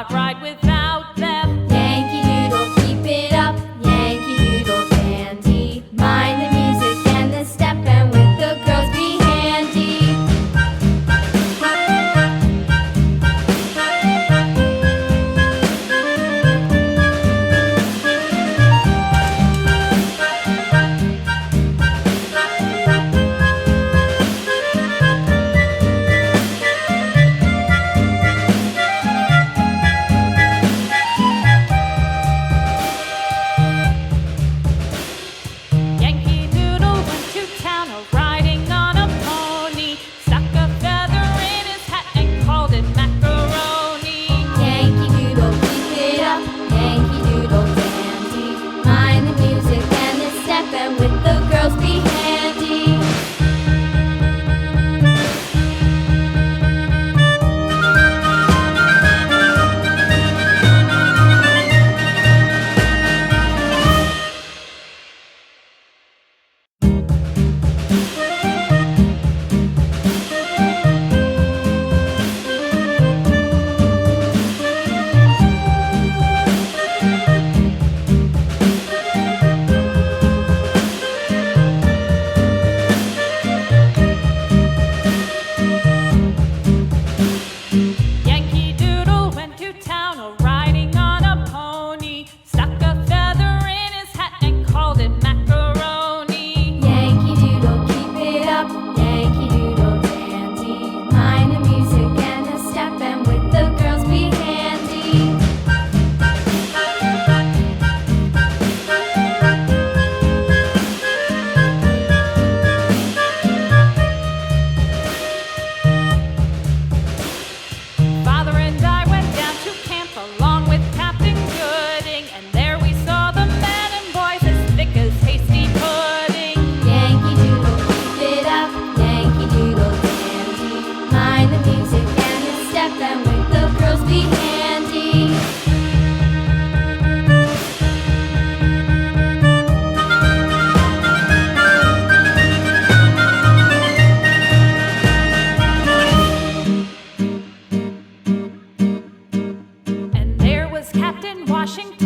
not ride without them. Yankee Doodle, keep it up, Yankee Doodle dandy. Mind the music and the step, and with the girls be handy. Yankee Doodle went to town riding on a pony, stuck a feather in his hat and called it macaroni. Yankee Doodle, keep it up, Yankee Doodle dandy. Mind the music and the step, and with the girls be handy. Yankee Doodle went to town riding on a pony, stuck a feather in his hat and called it macaroni. Yankee Doodle, keep it up, Yankee Doodle dandy. Mind the music and the step, and with the girls be handy. Father and I went down to camp along with Captain Gooding, and there we saw the men and boys as thick as hasty pudding. Yankee Doodle, keep it up, Yankee Doodle dandy. Mind the music and the step, and with the girls be handy. And there was Captain Washington